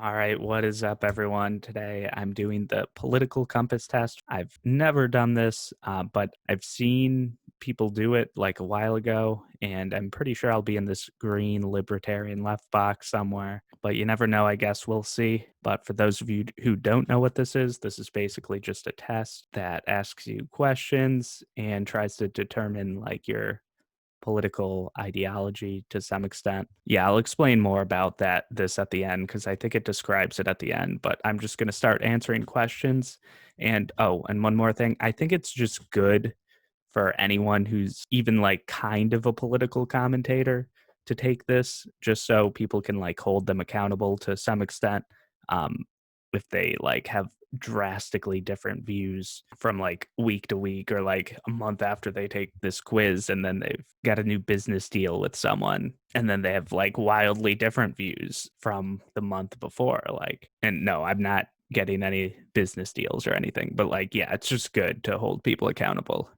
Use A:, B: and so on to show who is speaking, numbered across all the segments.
A: All right, what is up, everyone? Today I'm doing the political compass test. I've never done this, but I've seen people do it like a while ago, and I'm pretty sure I'll be in this green libertarian left box somewhere. But you never know, I guess we'll see. But for those of you who don't know what this is basically just a test that asks you questions and tries to determine like your political ideology to some extent. Yeah, I'll explain more about this at the end because I think it describes it at the end, but I'm just going to start answering questions. And oh, and one more thing, I think it's just good for anyone who's even like kind of a political commentator to take this just so people can like hold them accountable to some extent. Um, if they like have drastically different views from like week to week or like a month after they take this quiz and then they've got a new business deal with someone and then they have like wildly different views from the month before, like, and no, I'm not getting any business deals or anything, but like, yeah, it's just good to hold people accountable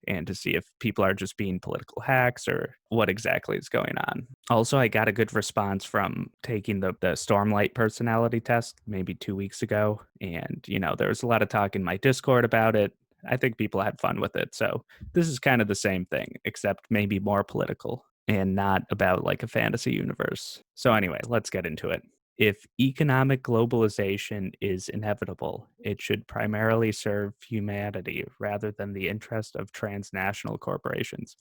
A: and to see if people are just being political hacks or what exactly is going on. Also, I got a good response from taking the Stormlight personality test maybe 2 weeks ago. And, there was a lot of talk in my Discord about it. I think people had fun with it. So this is kind of the same thing, except maybe more political and not about like a fantasy universe. So, anyway, let's get into it. If economic globalization is inevitable, it should primarily serve humanity rather than the interest of transnational corporations.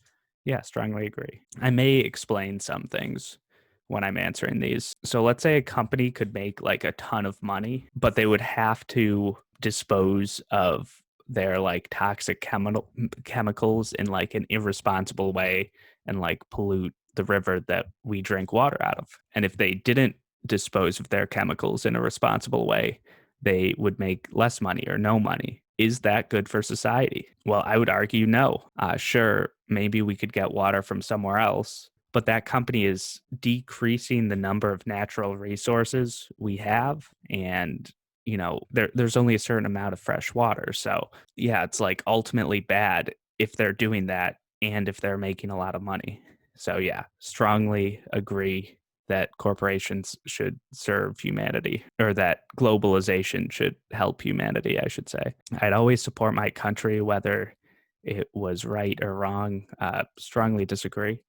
A: Yeah, strongly agree. I may explain some things when I'm answering these. So let's say a company could make like a ton of money, but they would have to dispose of their like toxic chemicals in like an irresponsible way and like pollute the river that we drink water out of. And if they didn't dispose of their chemicals in a responsible way, they would make less money or no money. Is that good for society? Well, I would argue no. Sure, maybe we could get water from somewhere else, but that company is decreasing the number of natural resources we have. And, there's only a certain amount of fresh water. So, yeah, it's like ultimately bad if they're doing that and if they're making a lot of money. So, yeah, strongly agree that corporations should serve humanity or that globalization should help humanity, I should say. I'd always support my country, whether it was right or wrong. Strongly disagree.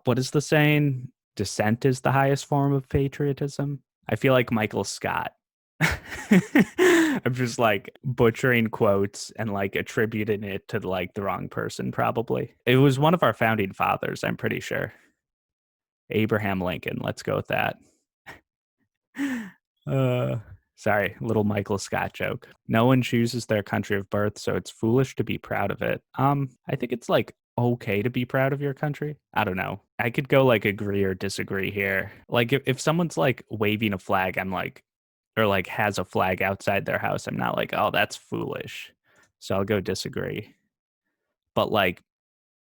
A: What is the saying? Dissent is the highest form of patriotism. I feel like Michael Scott. I'm just like butchering quotes and like attributing it to like the wrong person, probably. It was one of our founding fathers, I'm pretty sure. Abraham Lincoln. Let's go with that. Uh, sorry, little Michael Scott joke. No one chooses their country of birth, so it's foolish to be proud of it. I think it's like okay to be proud of your country. I don't know. I could go like agree or disagree here. Like if someone's like waving a flag, I'm like, or like has a flag outside their house, I'm not like, oh, that's foolish. So I'll go disagree. But like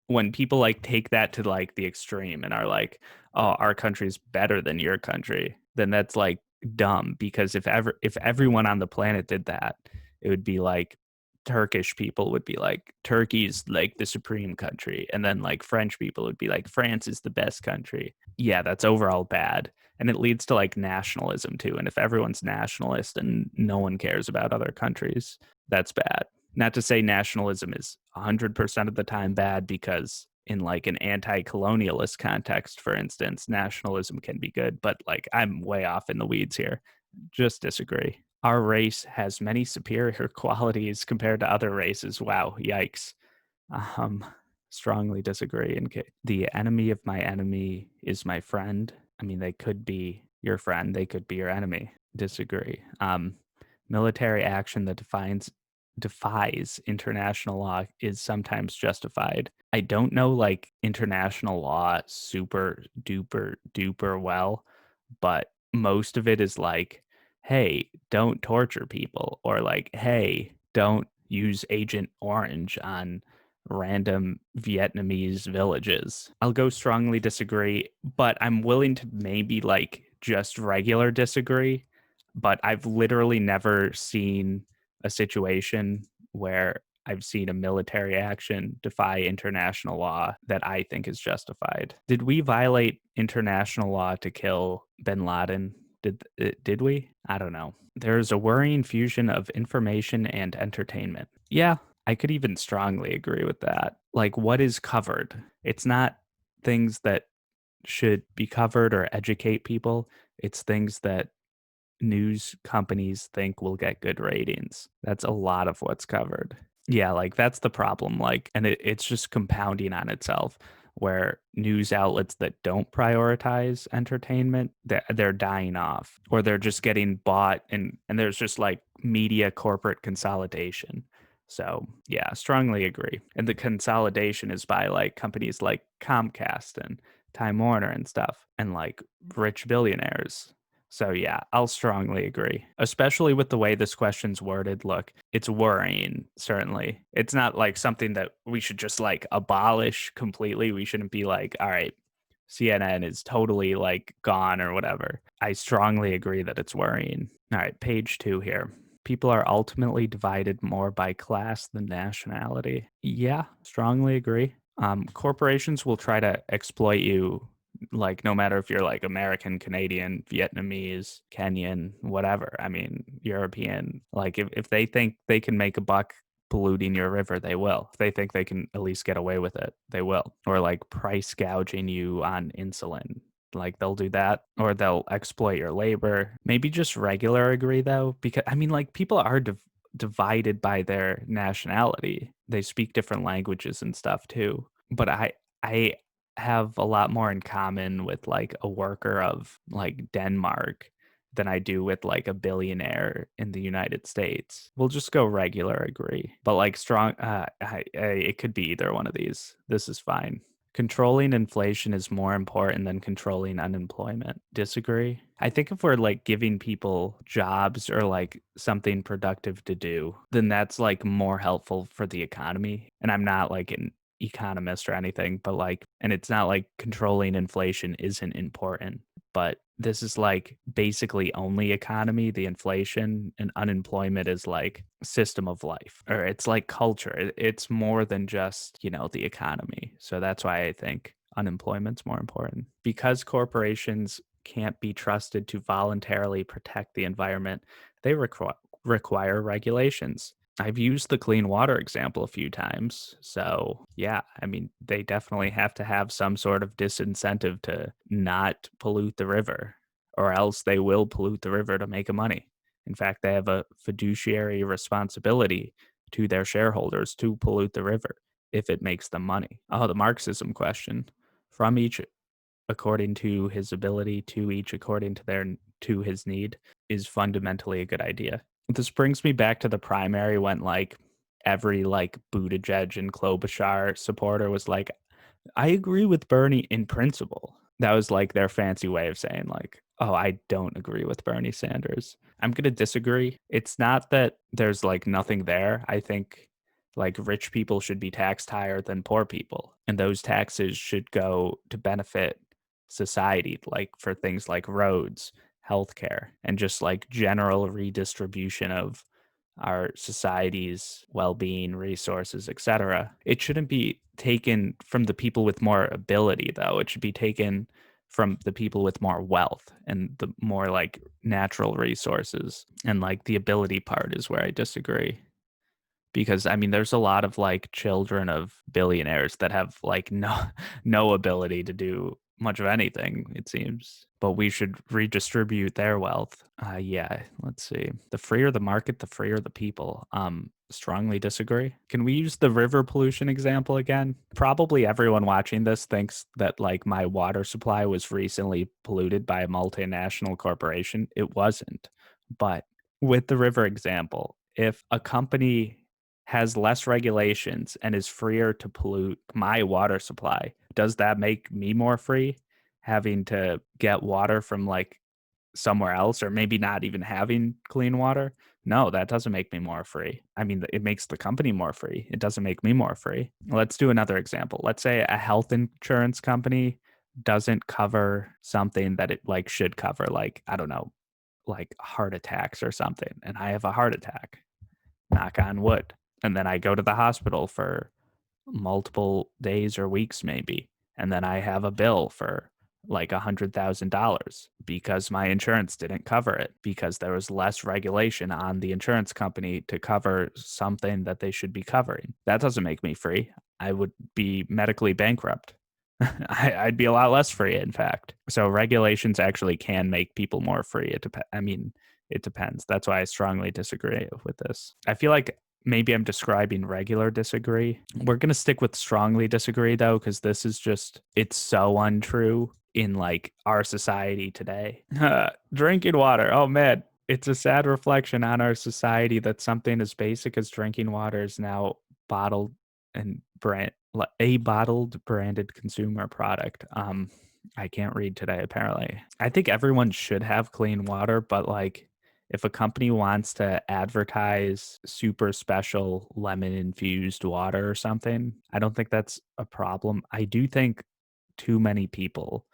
A: when people like take that to like the extreme and are like, "Oh, our country's better than your country," then that's like dumb because if everyone on the planet did that, it would be like Turkish people would be like Turkey's like the supreme country, and then like French people would be like France is the best country. Yeah, that's overall bad. And it leads to like nationalism too. And if everyone's nationalist and no one cares about other countries, that's bad. Not to say nationalism is 100% of the time bad, because in like an anti-colonialist context, for instance, nationalism can be good, but like I'm way off in the weeds here. Just disagree. Our race has many superior qualities compared to other races. Wow, yikes. Um, strongly disagree. And the enemy of my enemy is my friend. I mean, they could be your friend, they could be your enemy. Disagree. Military action that defies international law is sometimes justified. I don't know like international law super duper duper well, but most of it is like, hey, don't torture people, or like, hey, don't use Agent Orange on random Vietnamese villages. I'll go strongly disagree, but I'm willing to maybe like just regular disagree. But I've literally never seen a situation where I've seen a military action defy international law that I think is justified. Did we violate international law to kill bin Laden? Did we? I don't know. There's a worrying fusion of information and entertainment. Yeah, I could even strongly agree with that. Like, what is covered? It's not things that should be covered or educate people. It's things that news companies think will get good ratings. That's a lot of what's covered. Yeah, like that's the problem. Like, and it's just compounding on itself where news outlets that don't prioritize entertainment, they're dying off or they're just getting bought and there's just like media corporate consolidation. So yeah, strongly agree. And the consolidation is by like companies like Comcast and Time Warner and stuff and like rich billionaires. So yeah, I'll strongly agree, especially with the way this question's worded. Look, it's worrying, certainly. It's not like something that we should just like abolish completely. We shouldn't be like, all right, CNN is totally like gone or whatever. I strongly agree that it's worrying. All right, page 2 here. People are ultimately divided more by class than nationality. Yeah, strongly agree. Corporations will try to exploit you like no matter if you're like American, Canadian, Vietnamese, Kenyan, whatever. I mean, European. Like if they think they can make a buck polluting your river, they will. If they think they can at least get away with it, they will. Or like price gouging you on insulin. Like they'll do that or they'll exploit your labor. Maybe just regular agree though, because I mean, like people are divided by their nationality. They speak different languages and stuff too. But I have a lot more in common with like a worker of like Denmark than I do with like a billionaire in the United States. We'll just go regular agree. But like strong it could be either one of these. This is fine. Controlling inflation is more important than controlling unemployment. Disagree? I think if we're like giving people jobs or like something productive to do, then that's like more helpful for the economy. And I'm not like an economist or anything, but like, and it's not like controlling inflation isn't important, but this is like basically only economy, the inflation and unemployment is like system of life or it's like culture. It's more than just, you know, the economy. So that's why I think unemployment's more important because corporations can't be trusted to voluntarily protect the environment. They require regulations. I've used the clean water example a few times. So, yeah, I mean, they definitely have to have some sort of disincentive to not pollute the river, or else they will pollute the river to make a money. In fact, they have a fiduciary responsibility to their shareholders to pollute the river if it makes them money. Oh, the Marxism question. From each according to his ability, to each according to to his need is fundamentally a good idea. This brings me back to the primary when like every like Buttigieg and Klobuchar supporter was like, I agree with Bernie in principle. That was like their fancy way of saying like, oh, I don't agree with Bernie Sanders. I'm going to disagree. It's not that there's like nothing there. I think like rich people should be taxed higher than poor people, and those taxes should go to benefit society, like for things like roads, healthcare, and just like general redistribution of our society's well-being, resources, etc. It shouldn't be taken from the people with more ability, though. It should be taken from the people with more wealth and the more like natural resources. And like the ability part is where I disagree because I mean there's a lot of like children of billionaires that have like no ability to do much of anything, it seems, but we should redistribute their wealth. Yeah, let's see, the freer the market, the freer the people. Strongly disagree. Can we use the river pollution example again? Probably everyone watching this thinks that like my water supply was recently polluted by a multinational corporation. It wasn't. But with the river example, if a company has less regulations and is freer to pollute my water supply, does that make me more free having to get water from like somewhere else or maybe not even having clean water? No, that doesn't make me more free. I mean, it makes the company more free. It doesn't make me more free. Let's do another example. Let's say a health insurance company doesn't cover something that it like should cover, like, I don't know, like heart attacks or something, and I have a heart attack, knock on wood. And then I go to the hospital for multiple days or weeks, maybe. And then I have a bill for like $100,000 because my insurance didn't cover it, because there was less regulation on the insurance company to cover something that they should be covering. That doesn't make me free. I would be medically bankrupt. I'd be a lot less free, in fact. So regulations actually can make people more free. It depends. That's why I strongly disagree with this. I feel like maybe I'm describing regular disagree. We're going to stick with strongly disagree, though, because this is just, it's so untrue in like our society today. Drinking water. Oh, man. It's a sad reflection on our society that something as basic as drinking water is now bottled and a bottled branded consumer product. I can't read today, apparently. I think everyone should have clean water, but like if a company wants to advertise super special lemon infused water or something, I don't think that's a problem. I do think too many people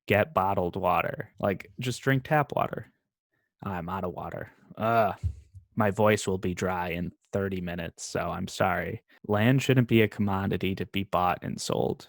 A: get bottled water. Like just drink tap water. I'm out of water. My voice will be dry in 30 minutes, so I'm sorry. Land shouldn't be a commodity to be bought and sold.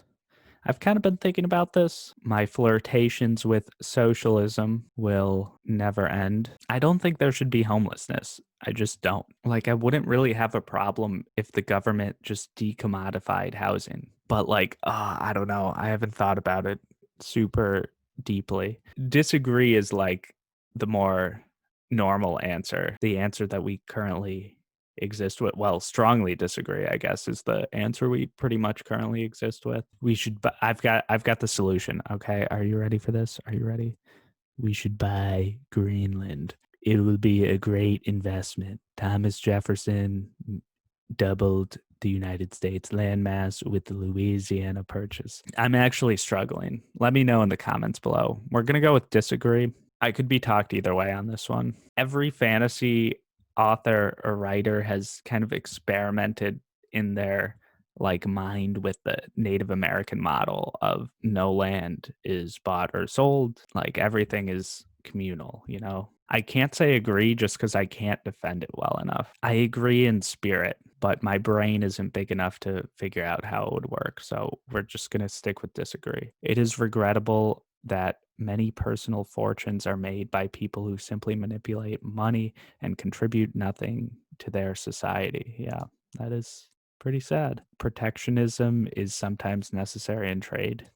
A: I've kind of been thinking about this. My flirtations with socialism will never end. I don't think there should be homelessness. I just don't. Like, I wouldn't really have a problem if the government just decommodified housing. But, like, I don't know. I haven't thought about it super deeply. Disagree is like the more normal answer, the answer that we currently exist with. Well, strongly disagree, I guess, is the answer we pretty much currently exist with. We should I've got the solution. Okay, are you ready for this? Are you ready? We should buy Greenland. It will be a great investment. Thomas Jefferson doubled the United States landmass with the Louisiana Purchase. I'm actually struggling. Let me know in the comments below. We're going to go with disagree. I could be talked either way on this one. Every fantasy author or writer has kind of experimented in their like mind with the Native American model of no land is bought or sold. Like everything is communal, you know? I can't say agree just because I can't defend it well enough. I agree in spirit, but my brain isn't big enough to figure out how it would work. So we're just going to stick with disagree. It is regrettable that many personal fortunes are made by people who simply manipulate money and contribute nothing to their society. Yeah, that is pretty sad. Protectionism is sometimes necessary in trade.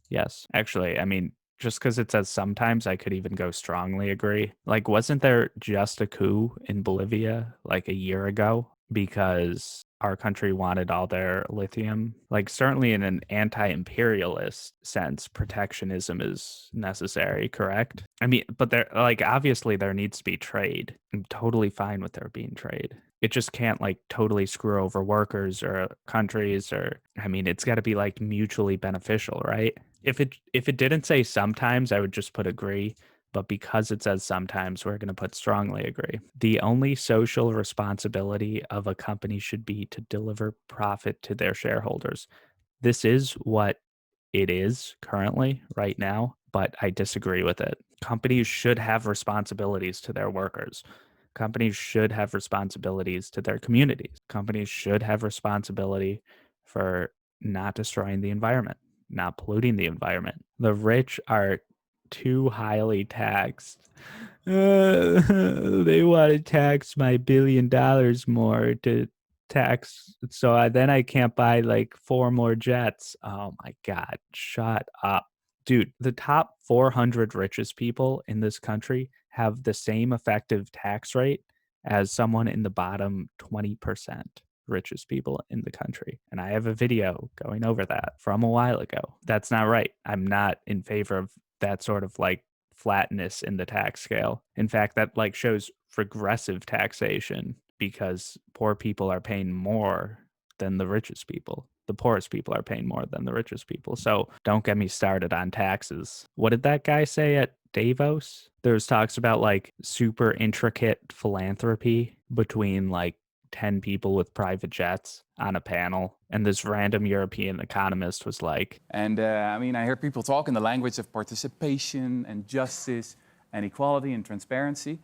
A: Yes, actually, I mean, just because it says sometimes, I could even go strongly agree. Like, wasn't there just a coup in Bolivia like a year ago because our country wanted all their lithium? Like, certainly in an anti imperialist sense, protectionism is necessary, correct? I mean, but there, like, obviously, there needs to be trade. I'm totally fine with there being trade. It just can't like totally screw over workers or countries, or I mean, it's got to be like mutually beneficial, right? If it didn't say sometimes, I would just put agree, but because it says sometimes, we're going to put strongly agree. The only social responsibility of a company should be to deliver profit to their shareholders. This is what it is currently right now, but I disagree with it. Companies should have responsibilities to their workers. Companies should have responsibilities to their communities. Companies should have responsibility for not destroying the environment, not polluting the environment. The rich are too highly taxed. They want to tax my $1 billion more to tax, so then I can't buy like 4 more jets. Oh my God, shut up. Dude, the top 400 richest people in this country have the same effective tax rate as someone in the bottom 20% richest people in the country. And I have a video going over that from a while ago. That's not right. I'm not in favor of that sort of like flatness in the tax scale. In fact, that like shows regressive taxation because poor people are paying more than the richest people. The poorest people are paying more than the richest people. So don't get me started on taxes. What did that guy say at Davos? There's talks about like super intricate philanthropy between like 10 people with private jets on a panel. And this random European economist was like,
B: And I mean, I hear people talk in the language of participation and justice and equality and transparency.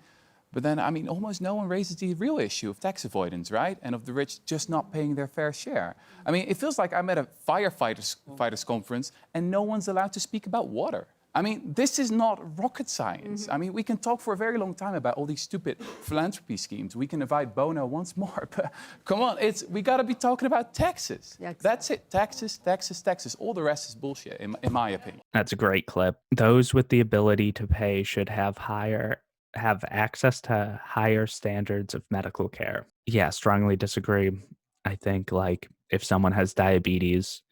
B: But then, I mean, almost no one raises the real issue of tax avoidance, right? And of the rich just not paying their fair share. I mean, it feels like I'm at a fighters conference and no one's allowed to speak about water. I mean, this is not rocket science. I mean, we can talk for a very long time about all these stupid philanthropy schemes. We can invite Bono once more, but come on, we got to be talking about taxes.
C: Yeah, exactly.
B: That's it. Taxes, taxes, taxes. All the rest is bullshit, in my opinion.
A: That's a great clip. Those with the ability to pay should have access to higher standards of medical care. Yeah, strongly disagree. I think like if someone has diabetes,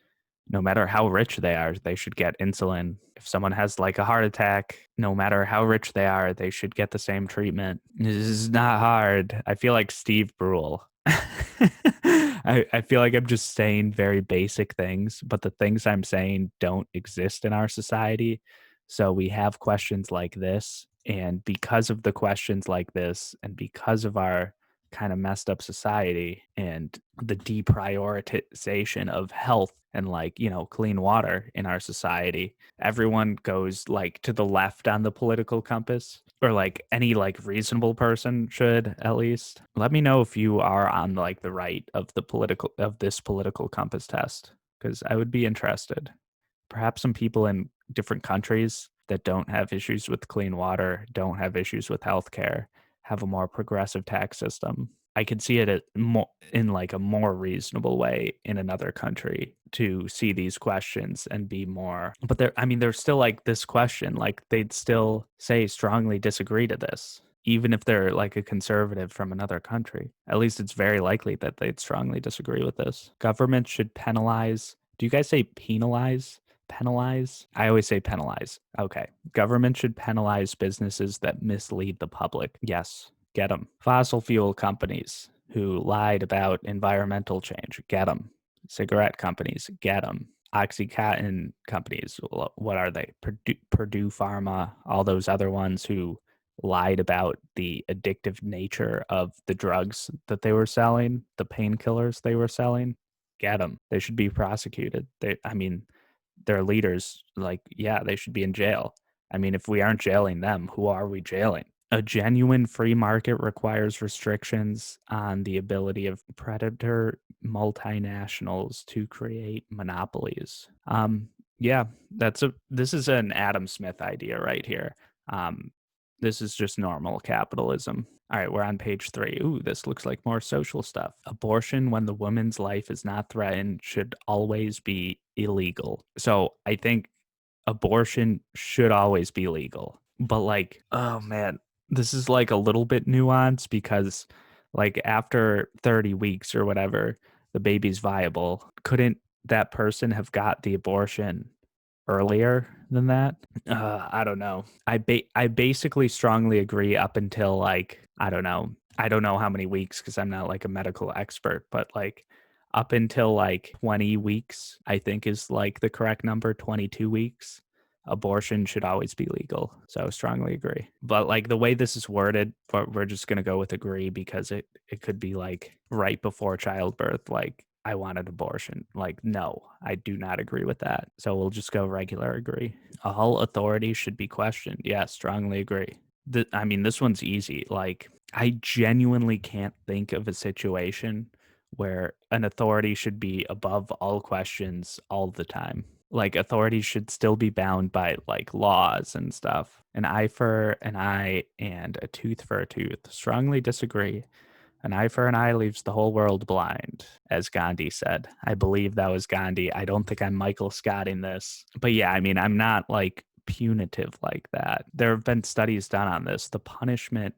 A: no matter how rich they are, they should get insulin. If someone has like a heart attack, no matter how rich they are, they should get the same treatment. This is not hard. I feel like Steve Brule. I feel like I'm just saying very basic things, but the things I'm saying don't exist in our society. So we have questions like this. And because of the questions like this, and because of our kind of messed up society and the deprioritization of health and like, clean water in our society, everyone goes like to the left on the political compass, or like any like reasonable person should at least. Let me know if you are on like the right of this political compass test, because I would be interested. Perhaps some people in different countries that don't have issues with clean water, don't have issues with healthcare, have a more progressive tax system. I could see it in like a more reasonable way in another country to see these questions and be more. But there's still like this question, like they'd still say strongly disagree to this, even if they're like a conservative from another country. At least it's very likely that they'd strongly disagree with this. Government should penalize. Do you guys say penalize? Penalize? I always say penalize. Okay. Government should penalize businesses that mislead the public. Yes, get them. Fossil fuel companies who lied about environmental change. Get them. Cigarette companies. Get them. Oxycontin companies. What are they? Purdue Pharma. All those other ones who lied about the addictive nature of the drugs that they were selling, the painkillers they were selling. Get them. They should be prosecuted. Their leaders, like, yeah, they should be in jail. I mean, if we aren't jailing them, who are we jailing? A genuine free market requires restrictions on the ability of predator multinationals to create monopolies. Yeah, this is an Adam Smith idea right here. This is just normal capitalism. All right, we're on page 3. Ooh, this looks like more social stuff. Abortion, when the woman's life is not threatened, should always be illegal. So I think abortion should always be legal. But like, oh man, this is like a little bit nuanced because like after 30 weeks or whatever, the baby's viable. Couldn't that person have got the abortion earlier than that? I don't know. I basically strongly agree up until like, I don't know. I don't know how many weeks because I'm not like a medical expert, but like up until like 20 weeks, I think is like the correct number, 22 weeks. Abortion should always be legal. So strongly agree. But like the way this is worded, but we're just gonna go with agree because it could be like right before childbirth, like I want an abortion. Like, no, I do not agree with that. So we'll just go regular agree. All authority should be questioned. Yeah, strongly agree. This one's easy. Like, I genuinely can't think of a situation where an authority should be above all questions all the time. Like, authorities should still be bound by like laws and stuff. An eye for an eye and a tooth for a tooth. Strongly disagree. An eye for an eye leaves the whole world blind, as Gandhi said. I believe that was Gandhi. I don't think I'm Michael Scott in this. But yeah, I'm not like punitive like that. There have been studies done on this. The punishment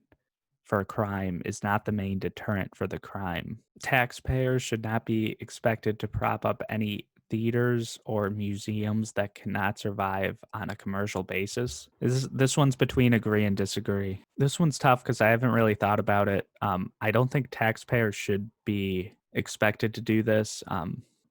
A: for a crime is not the main deterrent for the crime. Taxpayers should not be expected to prop up any theaters or museums that cannot survive on a commercial basis. This one's between agree and disagree. This one's tough because I haven't really thought about it. I don't think taxpayers should be expected to do this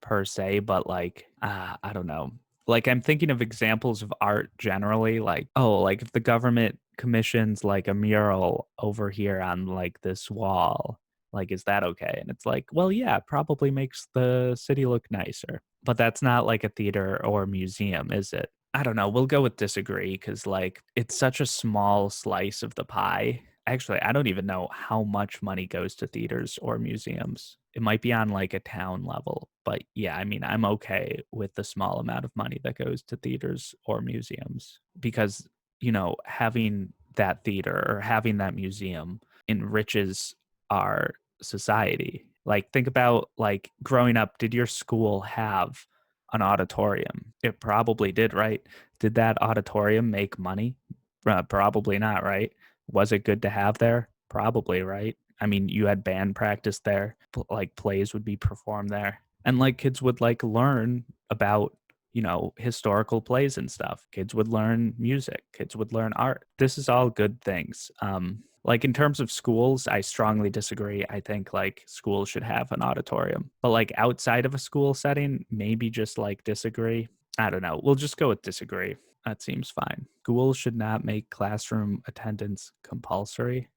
A: per se, but like I don't know. Like I'm thinking of examples of art generally, like like if the government commissions like a mural over here on like this wall, like is that okay? And it's like, well, yeah, it probably makes the city look nicer. But that's not like a theater or a museum, is it? I don't know. We'll go with disagree because like it's such a small slice of the pie. Actually, I don't even know how much money goes to theaters or museums. It might be on like a town level, but yeah, I mean, I'm okay with the small amount of money that goes to theaters or museums because, having that theater or having that museum enriches our society. Like, think about like growing up, did your school have an auditorium? It probably did, right? Did that auditorium make money? Probably not, right? Was it good to have there? Probably, right? I mean, you had band practice there, like plays would be performed there. And like kids would like learn about, historical plays and stuff. Kids would learn music, kids would learn art. This is all good things. Like in terms of schools, I strongly disagree. I think like schools should have an auditorium. But like outside of a school setting, maybe just like disagree. I don't know. We'll just go with disagree. That seems fine. Schools should not make classroom attendance compulsory.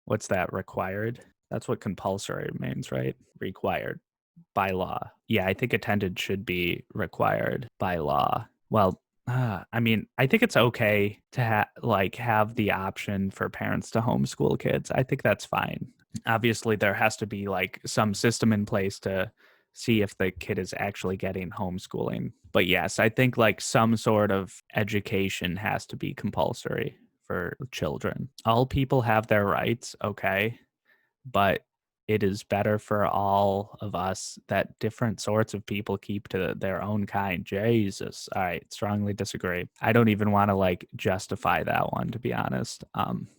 A: What's that? Required? That's what compulsory means, right? Required by law. Yeah, I think attendance should be required by law. Well, I mean, I think it's okay to have the option for parents to homeschool kids. I think that's fine. Obviously, there has to be like some system in place to see if the kid is actually getting homeschooling. But yes, I think like some sort of education has to be compulsory for children. All people have their rights, okay, but it is better for all of us that different sorts of people keep to their own kind. Jesus. I strongly disagree. I don't even want to like justify that one, to be honest.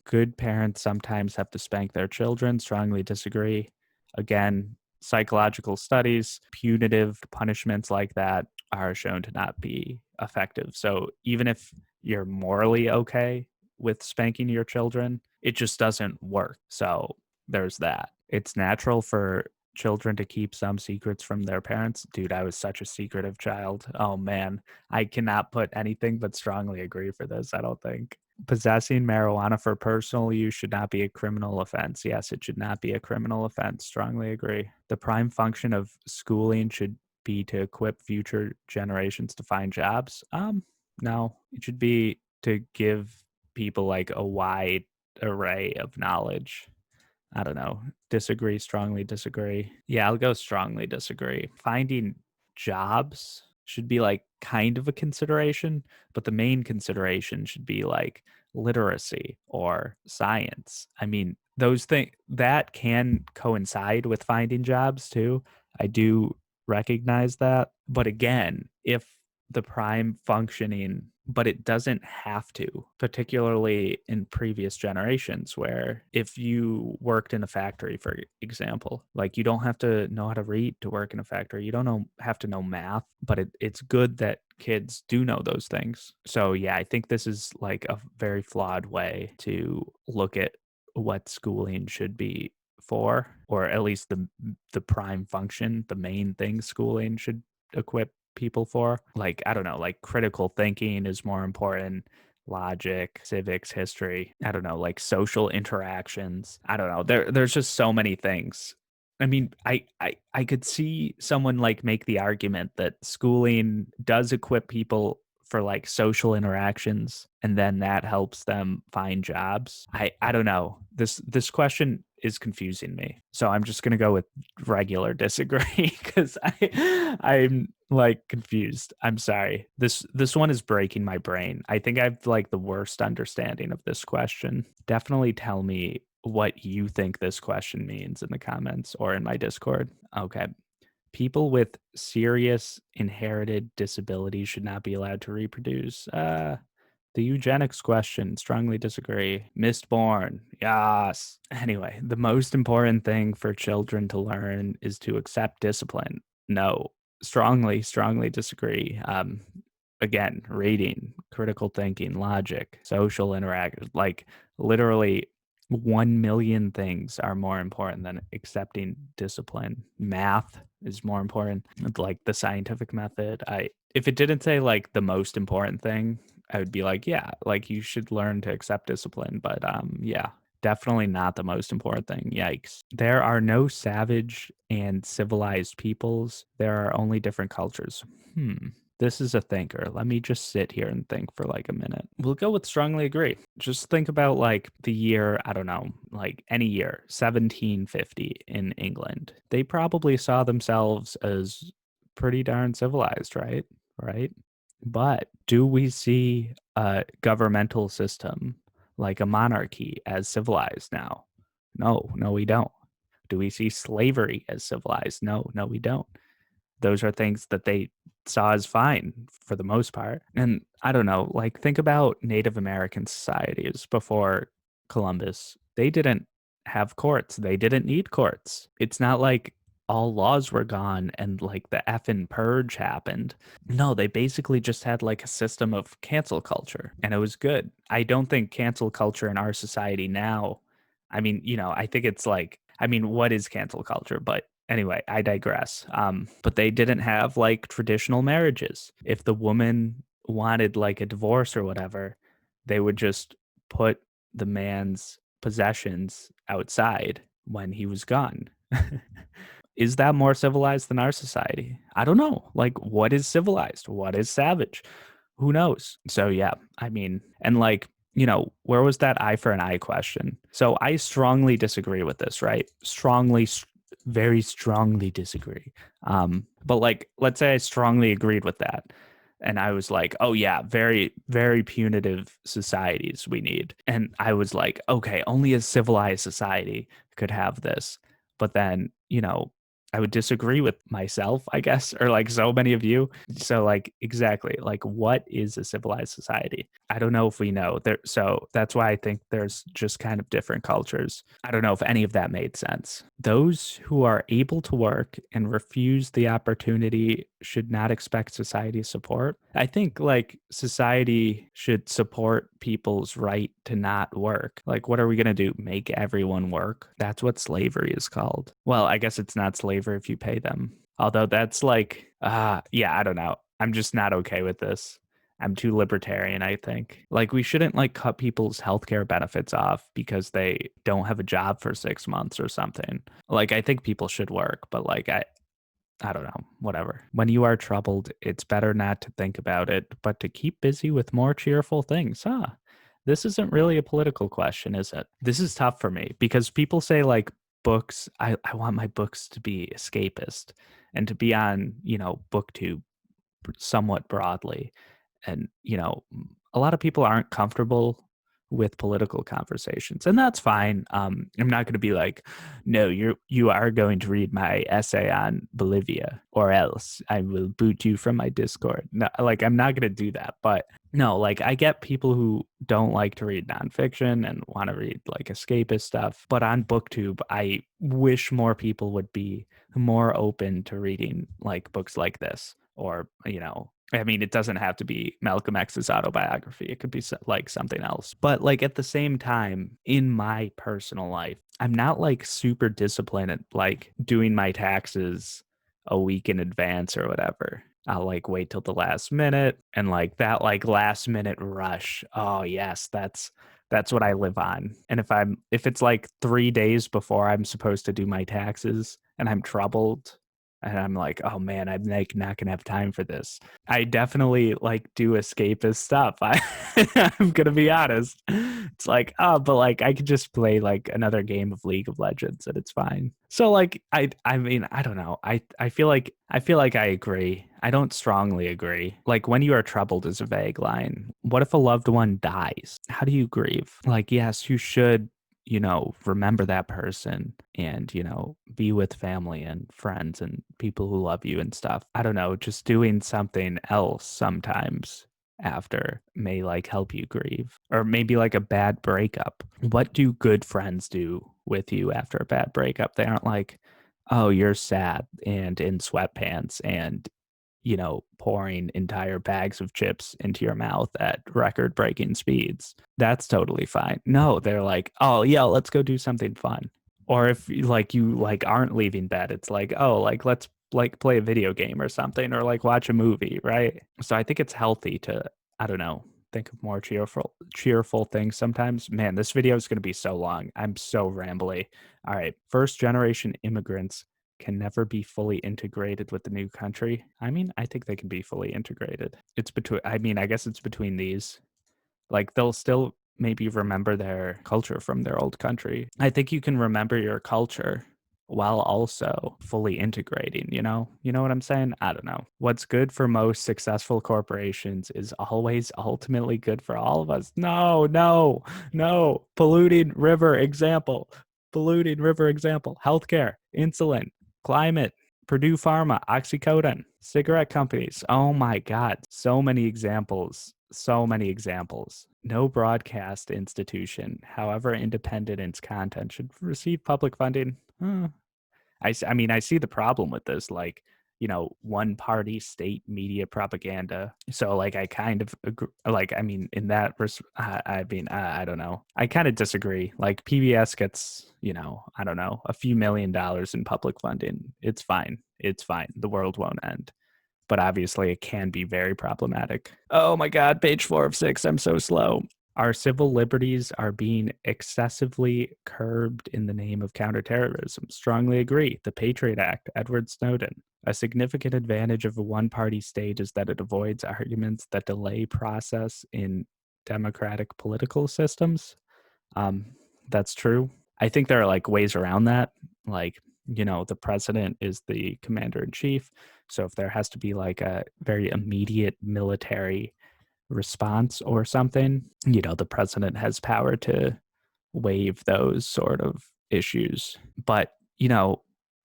A: Good parents sometimes have to spank their children. Strongly disagree. Again, psychological studies, punitive punishments like that are shown to not be effective. So even if you're morally okay with spanking your children, it just doesn't work. So there's that. It's natural for children to keep some secrets from their parents. Dude, I was such a secretive child. Oh man, I cannot put anything but strongly agree for this, I don't think. Possessing marijuana for personal use should not be a criminal offense. Yes, it should not be a criminal offense. Strongly agree. The prime function of schooling should be to equip future generations to find jobs. No, it should be to give people like a wide array of knowledge. I don't know. Disagree, strongly disagree. Yeah, I'll go strongly disagree. Finding jobs should be like kind of a consideration, but the main consideration should be like literacy or science. I mean, those things that can coincide with finding jobs too. I do recognize that. But again, if the prime functioning, but it doesn't have to, particularly in previous generations where if you worked in a factory, for example, like you don't have to know how to read to work in a factory. You don't have to know math, but it's good that kids do know those things. So yeah, I think this is like a very flawed way to look at what schooling should be for, or at least the prime function, the main thing schooling should equip people for. Like, I don't know, like critical thinking is more important, logic, civics, history, I don't know, like social interactions. I don't know. There's just so many things. I mean, I could see someone like make the argument that schooling does equip people for like social interactions and then that helps them find jobs. I don't know. This question is confusing me. So I'm just going to go with regular disagree cuz I'm like confused. I'm sorry. This one is breaking my brain. I think I've like the worst understanding of this question. Definitely tell me what you think this question means in the comments or in my Discord. Okay. People with serious inherited disabilities should not be allowed to reproduce. The eugenics question, strongly disagree. Mistborn, yes. Anyway, the most important thing for children to learn is to accept discipline. No, strongly disagree. Again, reading, critical thinking, logic, social interaction, like literally 1 million things are more important than accepting discipline. Math is more important, like the scientific method. If it didn't say like the most important thing, I would be like, yeah, like you should learn to accept discipline, but yeah, definitely not the most important thing. Yikes. There are no savage and civilized peoples. There are only different cultures. Hmm. This is a thinker. Let me just sit here and think for like a minute. We'll go with strongly agree. Just think about like the year, I don't know, like any year, 1750 in England. They probably saw themselves as pretty darn civilized, right? Right? But do we see a governmental system like a monarchy as civilized now? No, no, we don't. Do we see slavery as civilized? No, no, we don't. Those are things that they saw as fine for the most part. And I don't know, like think about Native American societies before Columbus. They didn't have courts. They didn't need courts. It's not like all laws were gone and like the effing purge happened. No, they basically just had like a system of cancel culture and it was good. I don't think cancel culture in our society now, I mean, I think it's like, I mean, what is cancel culture? But anyway, I digress. But they didn't have like traditional marriages. If the woman wanted like a divorce or whatever, they would just put the man's possessions outside when he was gone. Is that more civilized than our society? I don't know. Like, what is civilized? What is savage? Who knows? So, yeah, I mean, and like, where was that eye for an eye question? So, I strongly disagree with this, right? Very strongly disagree. But like, let's say I strongly agreed with that. And I was like, oh, yeah, very, very punitive societies we need. And I was like, okay, only a civilized society could have this. But then, I would disagree with myself, I guess, or like so many of you. So like exactly, like what is a civilized society? I don't know if we know there. So that's why I think there's just kind of different cultures. I don't know if any of that made sense. Those who are able to work and refuse the opportunity should not expect society's support. I think like society should support people's right to not work. Like, what are we going to do? Make everyone work? That's what slavery is called. Well, I guess it's not slavery if you pay them. Although that's like, yeah, I don't know. I'm just not okay with this. I'm too libertarian, I think. Like, we shouldn't like cut people's healthcare benefits off because they don't have a job for 6 months or something. Like, I think people should work, but like, I don't know, whatever. When you are troubled, it's better not to think about it, but to keep busy with more cheerful things. Huh. This isn't really a political question, is it? This is tough for me because people say like books, I want my books to be escapist and to be on, BookTube somewhat broadly. And, a lot of people aren't comfortable with political conversations, and that's fine. I'm not going to be like, no, you are going to read my essay on Bolivia, or else I will boot you from my Discord. No, like I'm not going to do that. But no, like I get people who don't like to read nonfiction and want to read like escapist stuff. But on BookTube, I wish more people would be more open to reading like books like this, or I mean, it doesn't have to be Malcolm X's autobiography. It could be like something else. But like at the same time, in my personal life, I'm not like super disciplined at like doing my taxes a week in advance or whatever. I'll like wait till the last minute, and like that like last minute rush. Oh yes, that's what I live on. And if it's like 3 days before I'm supposed to do my taxes and I'm troubled and I'm like, oh man, I'm like not gonna have time for this. I definitely like do escapist stuff. I'm gonna be honest. It's like, oh, but like I could just play like another game of League of Legends and it's fine. So like I mean, I don't know. I feel like I agree. I don't strongly agree. Like when you are troubled is a vague line. What if a loved one dies? How do you grieve? Like, yes, you should remember that person and, be with family and friends and people who love you and stuff. I don't know, just doing something else sometimes after may like help you grieve. Or maybe like a bad breakup. What do good friends do with you after a bad breakup? They aren't like, oh, you're sad and in sweatpants and pouring entire bags of chips into your mouth at record breaking speeds. That's totally fine. No, they're like, oh, yeah, let's go do something fun. Or if like you like aren't leaving bed, it's like, oh, like let's like play a video game or something or like watch a movie, right? So I think it's healthy to, I don't know, think of more cheerful things sometimes. Man, this video is going to be so long. I'm so rambly. All right, first generation immigrants can never be fully integrated with the new country. I mean, I think they can be fully integrated. It's between, I mean, I guess it's between these. Like, they'll still maybe remember their culture from their old country. I think you can remember your culture while also fully integrating, you know? You know what I'm saying? I don't know. What's good for most successful corporations is always ultimately good for all of us. No, no, no. Polluting river example. Polluting river example. Healthcare, insulin, climate, Purdue Pharma, Oxycodone, cigarette companies. Oh my God. So many examples. So many examples. No broadcast institution, however independent its content, should receive public funding. I mean, I see the problem with this, like, one party state media propaganda. So, like, I kind of agree, like, I mean, in that, I mean, I don't know. I kind of disagree. Like, PBS gets, I don't know, a few $1 million in public funding. It's fine. It's fine. The world won't end. But obviously, it can be very problematic. Oh my God, page 4 of 6. I'm so slow. Our civil liberties are being excessively curbed in the name of counterterrorism. Strongly agree. The Patriot Act, Edward Snowden. A significant advantage of a one party state is that it avoids arguments that delay process in democratic political systems. Um, that's true. I think there are like ways around that. Like, the president is the commander in chief. So if there has to be like a very immediate military response or something, the president has power to waive those sort of issues. But,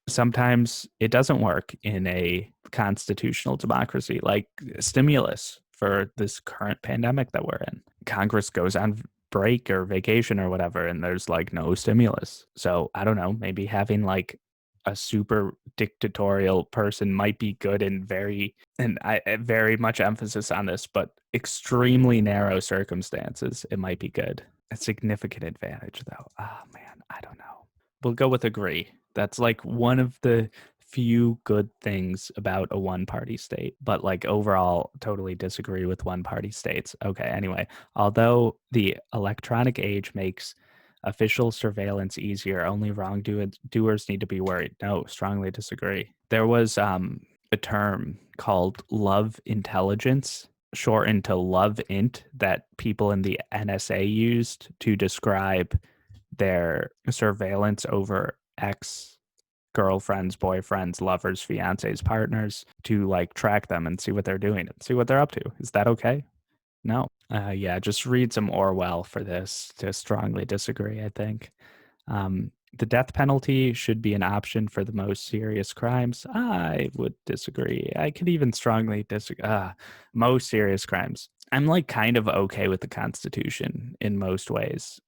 A: sometimes it doesn't work in a constitutional democracy, like stimulus for this current pandemic that we're in. Congress goes on break or vacation or whatever, and there's like no stimulus. So I don't know, maybe having like a super dictatorial person might be good in and I very much emphasis on this, but extremely narrow circumstances, it might be good. A significant advantage, though. Oh man, I don't know. We'll go with agree. That's like one of the few good things about a one party state, but like overall, totally disagree with one party states. Okay, anyway, although the electronic age makes official surveillance easier, only wrongdoers need to be worried. No, strongly disagree. There was a term called love intelligence, shortened to love int, that people in the NSA used to describe their surveillance over ex girlfriends, boyfriends, lovers, fiancés, partners, to like track them and see what they're doing and see what they're up to. Is that okay? No. Yeah, just read some Orwell for this to strongly disagree, I think. The death penalty should be an option for the most serious crimes. I would disagree. I could even strongly disagree. Most serious crimes. I'm like kind of okay with the Constitution in most ways.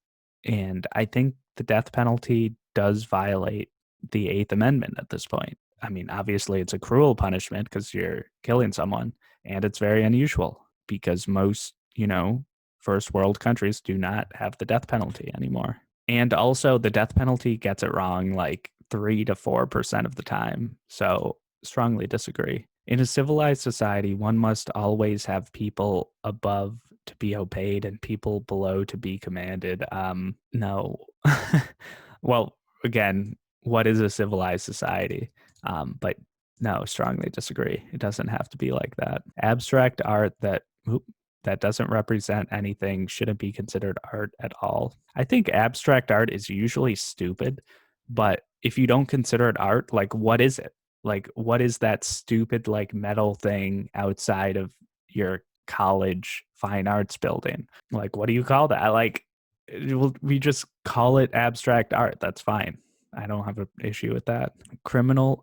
A: And I think the death penalty does violate the Eighth Amendment at this point. I mean, obviously, it's a cruel punishment because you're killing someone, and it's very unusual because most, first world countries do not have the death penalty anymore. And also, the death penalty gets it wrong like 3 to 4% of the time. So, strongly disagree. In a civilized society, one must always have people above to be obeyed and people below to be commanded. No. Well, again, what is a civilized society? But no, strongly disagree. It doesn't have to be like that. Abstract art that doesn't represent anything shouldn't be considered art at all. I think abstract art is usually stupid, but if you don't consider it art, like what is it? Like what is that stupid like metal thing outside of your college fine arts building? Like what do you call that? Like we just call it abstract art. That's fine. I don't have an issue with that.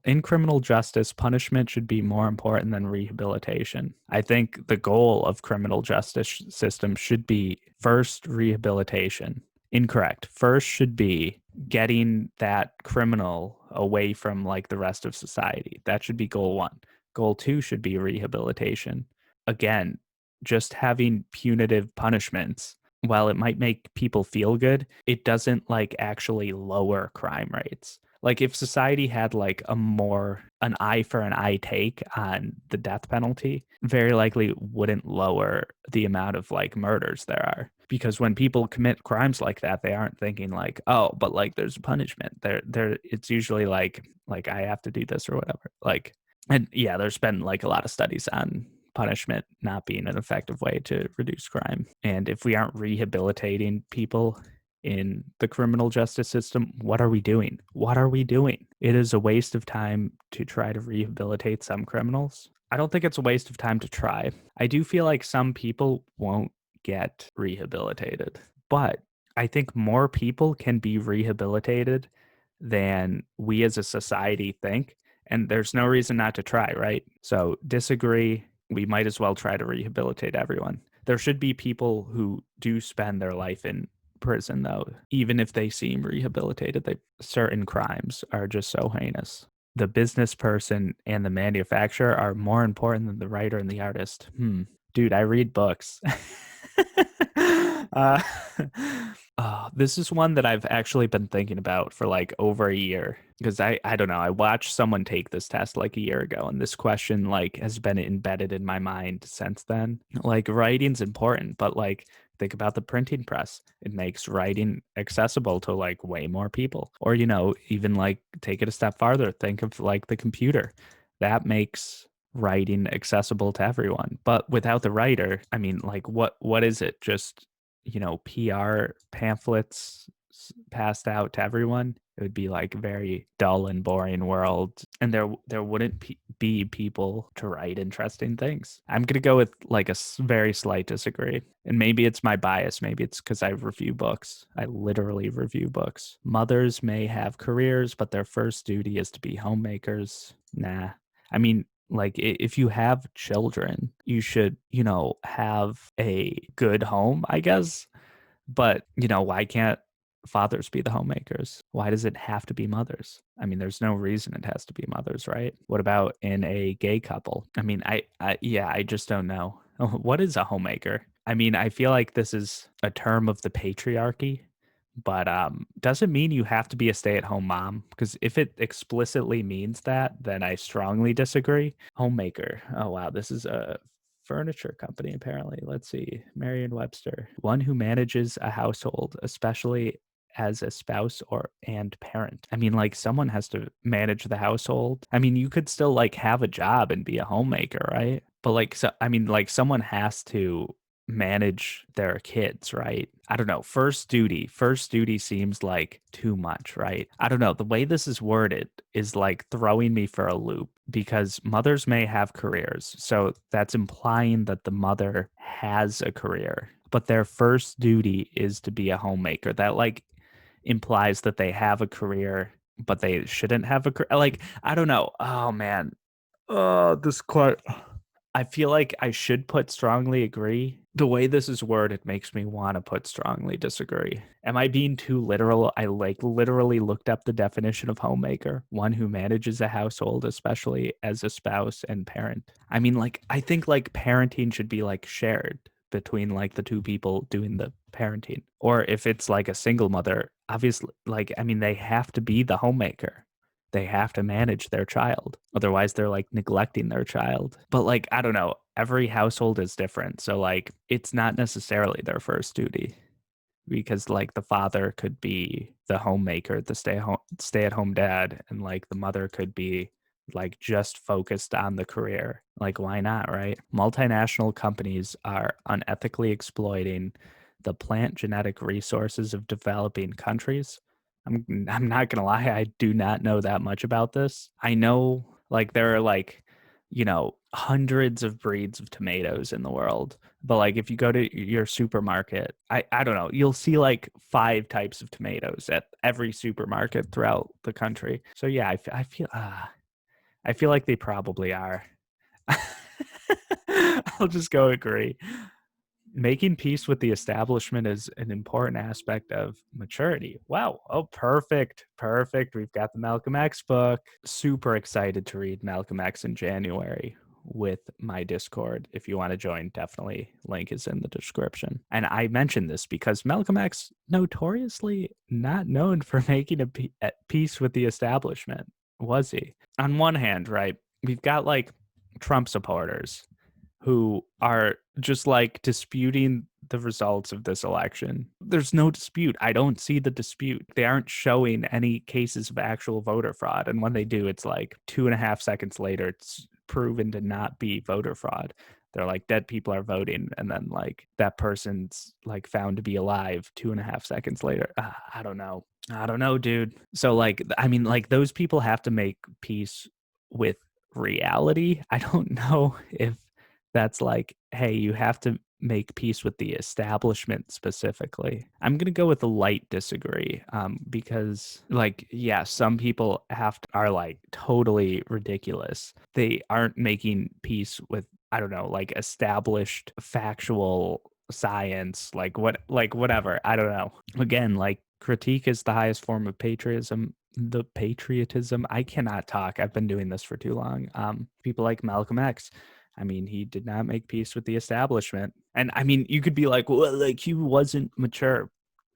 A: In criminal justice, punishment should be more important than rehabilitation. I think the goal of criminal justice system should be first rehabilitation. Incorrect. First should be getting that criminal away from like the rest of society. That should be goal one. Goal two should be rehabilitation. Again, just having punitive punishments, while it might make people feel good, it doesn't like actually lower crime rates. Like if society had like an eye for an eye take on the death penalty, very likely wouldn't lower the amount of like murders there are. because when people commit crimes like that, they aren't thinking like, oh, but like there's a punishment. It's usually like I have to do this or whatever. Like, and yeah, there's been like a lot of studies on punishment not being an effective way to reduce crime. And if we aren't rehabilitating people in the criminal justice system, what are we doing? What are we doing? It is a waste of time to try to rehabilitate some criminals. I don't think it's a waste of time to try. I do feel like some people won't get rehabilitated, but I think more people can be rehabilitated than we as a society think. And there's no reason not to try, right? So, disagree. We might as well try to rehabilitate everyone. There should be people who do spend their life in prison, though, even if they seem rehabilitated. Certain crimes are just so heinous. The business person and the manufacturer are more important than the writer and the artist. Dude, I read books. uh, this is one that I've actually been thinking about for like over a year because I don't know. I watched someone take this test like a year ago, and this question like has been embedded in my mind since then. Like writing's important, but like think about the printing press. It makes writing accessible to like way more people. Or even like take it a step farther. Think of like the computer. That makes writing accessible to everyone. But without the writer, I mean, like what is it? Just, PR pamphlets passed out to everyone. It would be like a very dull and boring world, and there wouldn't be people to write interesting things. I'm gonna go with like a very slight disagree, and maybe it's my bias. Maybe it's because I review books. I literally review books. Mothers may have careers, but their first duty is to be homemakers. Nah. I mean, like if you have children, you should, have a good home, I guess. But, why can't fathers be the homemakers? Why does it have to be mothers? I mean, there's no reason it has to be mothers, right? What about in a gay couple? I mean, yeah, I just don't know. What is a homemaker? I mean, I feel like this is a term of the patriarchy, but doesn't mean you have to be a stay-at-home mom, because if it explicitly means that, then I strongly disagree. Homemaker. Oh wow, this is a furniture company apparently. Let's see. Merriam-Webster. One who manages a household, especially as a spouse or and parent. I mean, like someone has to manage the household. I mean, you could still like have a job and be a homemaker, right? But like so I mean, like someone has to manage their kids, right? I don't know. First duty seems like too much, right? I don't know. The way this is worded is like throwing me for a loop because mothers may have careers. So that's implying that the mother has a career, but their first duty is to be a homemaker. That like implies that they have a career, but they shouldn't have a career. Like, I don't know. Oh man. Oh, this quite I feel like I should put strongly agree. The way this is worded makes me want to put strongly disagree. Am I being too literal? I like literally looked up the definition of homemaker, one who manages a household, especially as a spouse and parent. I mean, like, I think like parenting should be like shared between like the two people doing the parenting. Or if it's like a single mother, obviously, like, I mean, they have to be the homemaker. They have to manage their child. Otherwise, they're like neglecting their child. But like, I don't know, every household is different. So like, it's not necessarily their first duty because like the father could be the homemaker, the stay at home dad, and like the mother could be like just focused on the career. Like, why not, right? Multinational companies are unethically exploiting the plant genetic resources of developing countries. I'm not gonna lie, I do not know that much about this. I know like there are like, hundreds of breeds of tomatoes in the world. But like if you go to your supermarket, I don't know, you'll see like five types of tomatoes at every supermarket throughout the country. So yeah, I feel like they probably are. I'll just go agree. Making peace with the establishment is an important aspect of maturity. Wow. Oh, perfect. Perfect. We've got the Malcolm X book. Super excited to read Malcolm X in January with my Discord. If you want to join, definitely link is in the description. And I mentioned this because Malcolm X notoriously not known for making at peace with the establishment, was he? On one hand, right, we've got like Trump supporters who are just like disputing the results of this election. There's no dispute. I don't see the dispute. They aren't showing any cases of actual voter fraud. And when they do, it's like 2.5 seconds later, it's proven to not be voter fraud. They're like, dead people are voting. And then, like, that person's like found to be alive 2.5 seconds later. I don't know. I don't know, dude. So, like, I mean, like, those people have to make peace with reality. I don't know if that's like, hey, you have to make peace with the establishment specifically. I'm gonna go with a light disagree, because, like, yeah, some people are like totally ridiculous. They aren't making peace with, I don't know, like established factual science, like whatever. I don't know. Again, like, critique is the highest form of patriotism. The patriotism. I cannot talk. I've been doing this for too long. People like Malcolm X. I mean, he did not make peace with the establishment. And I mean, you could be like, well, like, he wasn't mature.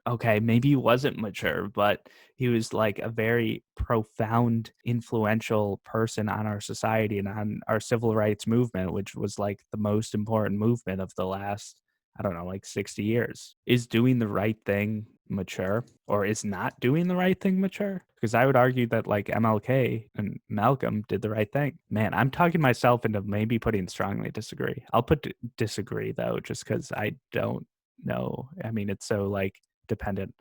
A: Okay, maybe he wasn't mature, but he was like a very profound, influential person on our society and on our civil rights movement, which was like the most important movement of the last, I don't know, like 60 years. Is doing the right thing mature, or is not doing the right thing mature? Because I would argue that, like, MLK and Malcolm did the right thing. Man, I'm talking myself into maybe putting strongly disagree. I'll put disagree though, just because I don't know. I mean, it's so like dependent.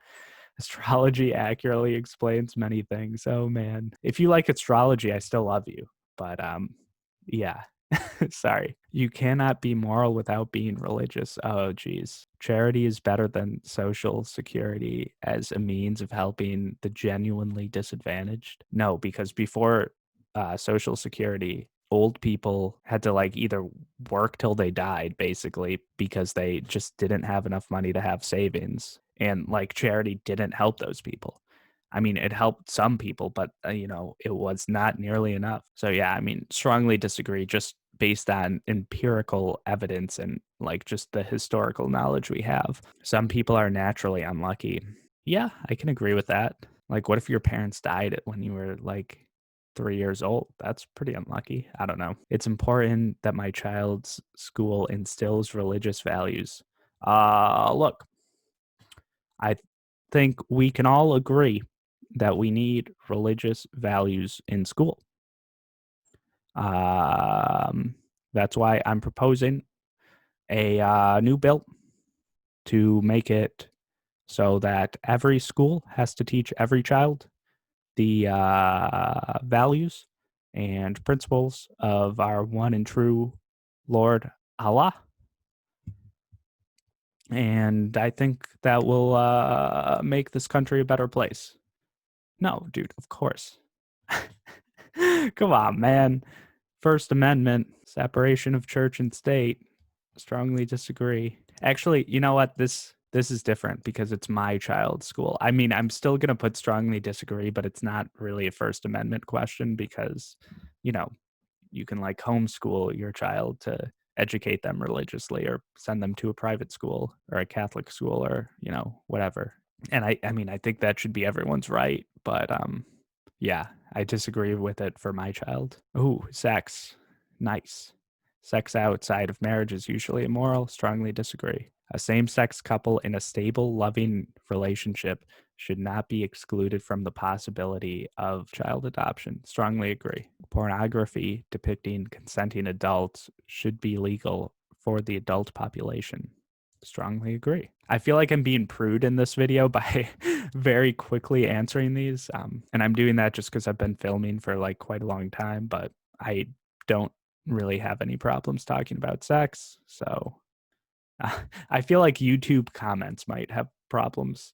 A: Astrology accurately explains many things. Oh man. If you like astrology, I still love you. But yeah. Sorry. You cannot be moral without being religious. Oh geez. Charity is better than social security as a means of helping the genuinely disadvantaged. No, because before social security, old people had to like either work till they died basically because they just didn't have enough money to have savings, and like charity didn't help those people. I mean, it helped some people, but it was not nearly enough. So yeah, I mean, strongly disagree just based on empirical evidence and like just the historical knowledge we have. Some people are naturally unlucky. Yeah, I can agree with that. Like, what if your parents died when you were like 3 years old? That's pretty unlucky. I don't know. It's important that my child's school instills religious values. Look, I think we can all agree that we need religious values in school. Um, that's why I'm proposing a new bill to make it so that every school has to teach every child the values and principles of our one and true Lord Allah. And I think that will make this country a better place. No, dude, of course. Come on, man. First Amendment, separation of church and state. Strongly disagree. Actually, you know what? This is different because it's my child's school. I mean, I'm still going to put strongly disagree, but it's not really a First Amendment question because, you know, you can like homeschool your child to educate them religiously or send them to a private school or a Catholic school or, whatever. And I mean, I think that should be everyone's right, but yeah, I disagree with it for my child. Ooh, sex. Nice. Sex outside of marriage is usually immoral. Strongly disagree. A same sex couple in a stable, loving relationship should not be excluded from the possibility of child adoption. Strongly agree. Pornography depicting consenting adults should be legal for the adult population. Strongly agree. I feel like I'm being prude in this video by very quickly answering these. And I'm doing that just because I've been filming for like quite a long time, but I don't really have any problems talking about sex. So I feel like YouTube comments might have problems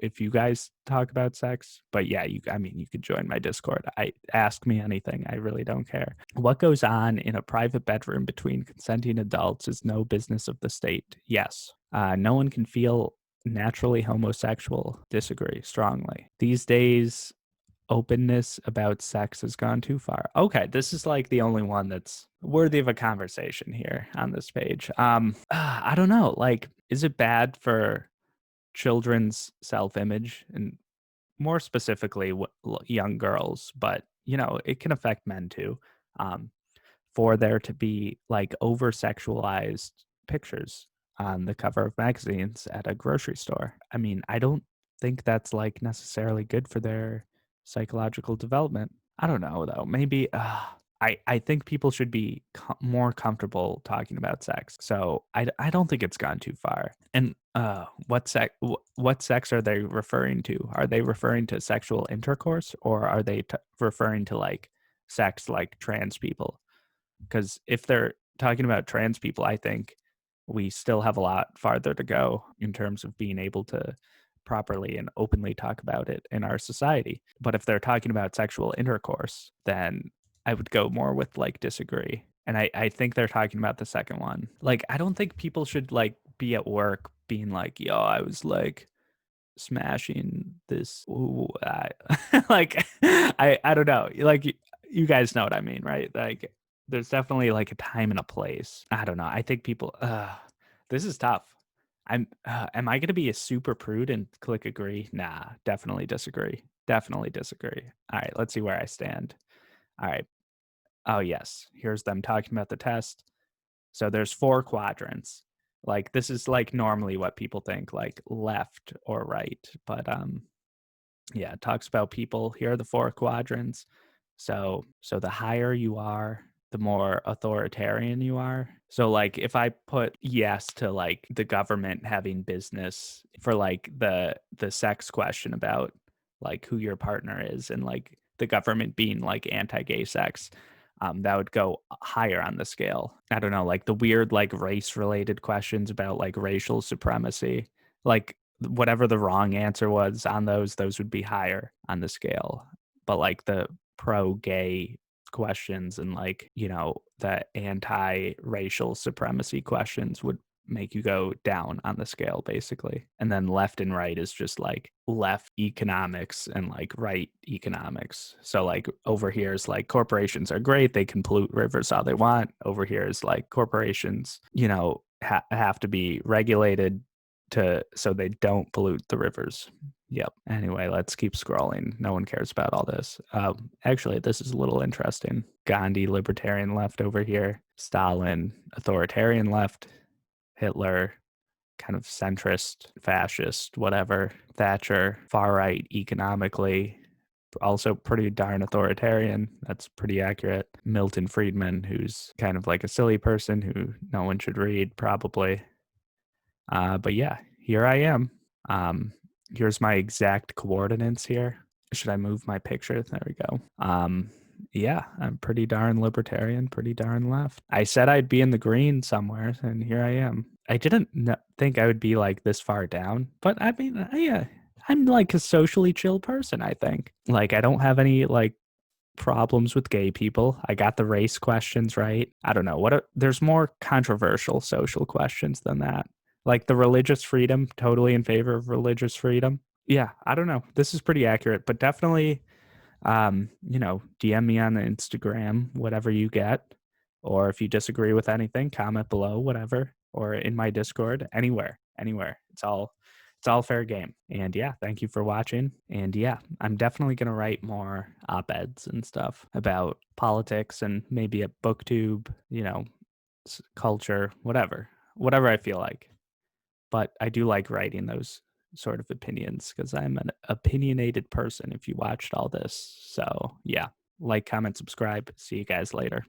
A: if you guys talk about sex. But yeah, I mean, you could join my Discord. Ask me anything. I really don't care. What goes on in a private bedroom between consenting adults is no business of the state. Yes. No one can feel naturally homosexual. Disagree strongly. These days, openness about sex has gone too far. Okay, this is like the only one that's worthy of a conversation here on this page. I don't know. Like, is it bad for children's self-image and more specifically young girls, but it can affect men too, um, for there to be like over sexualized pictures on the cover of magazines at a grocery store. I mean, I don't think that's like necessarily good for their psychological development. I don't know though. Maybe I think people should be more comfortable talking about sex. So I don't think it's gone too far. And what sex are they referring to? Are they referring to sexual intercourse, or are they referring to like sex like trans people? Because if they're talking about trans people, I think we still have a lot farther to go in terms of being able to properly and openly talk about it in our society. But if they're talking about sexual intercourse, then I would go more with like disagree. And I think they're talking about the second one. Like, I don't think people should like be at work being like, yo, I was like smashing this. Ooh, like, I don't know. Like, you guys know what I mean, right? Like, there's definitely like a time and a place. I don't know. I think people. This is tough. Am I gonna be a super prude and click agree? Nah, definitely disagree. Definitely disagree. All right, let's see where I stand. All right. Oh yes, here's them talking about the test. So there's 4 quadrants. Like, this is, like, normally what people think, like, left or right, but, yeah, it talks about people. Here are the 4 quadrants. So the higher you are, the more authoritarian you are. So, like, if I put yes to, like, the government having business for, like, the sex question about, like, who your partner is, and, like, the government being, like, anti-gay sex, that would go higher on the scale. I don't know, like, the weird, like, race-related questions about, like, racial supremacy, like, whatever the wrong answer was on those would be higher on the scale. But like the pro-gay questions and like, the anti-racial supremacy questions would make you go down on the scale basically. And then left and right is just like left economics and like right economics. So like over here is like corporations are great, they can pollute rivers all they want. Over here is like corporations, have to be regulated so they don't pollute the rivers. Yep. Anyway, let's keep scrolling. No one cares about all this. Actually, this is a little interesting. Gandhi, libertarian left over here. Stalin, authoritarian left. Hitler, kind of centrist, fascist, whatever. Thatcher, far right economically. Also pretty darn authoritarian. That's pretty accurate. Milton Friedman, who's kind of like a silly person who no one should read, probably. But yeah, here I am. Um, Here's my exact coordinates here. Should I move my picture? There we go. Yeah, I'm pretty darn libertarian, pretty darn left. I said I'd be in the green somewhere, and here I am. I didn't think I would be like this far down, but I mean, yeah, I'm like a socially chill person, I think. Like, I don't have any like problems with gay people. I got the race questions right. I don't know. There's more controversial social questions than that. Like the religious freedom, totally in favor of religious freedom. Yeah, I don't know. This is pretty accurate, but definitely DM me on the Instagram, whatever you get. Or if you disagree with anything, comment below, whatever, or in my Discord, anywhere, anywhere. It's all fair game. And yeah, thank you for watching. And yeah, I'm definitely gonna write more op-eds and stuff about politics and maybe a booktube, culture, whatever I feel like. But I do like writing those sort of opinions because I'm an opinionated person if you watched all this. So yeah, like, comment, subscribe. See you guys later.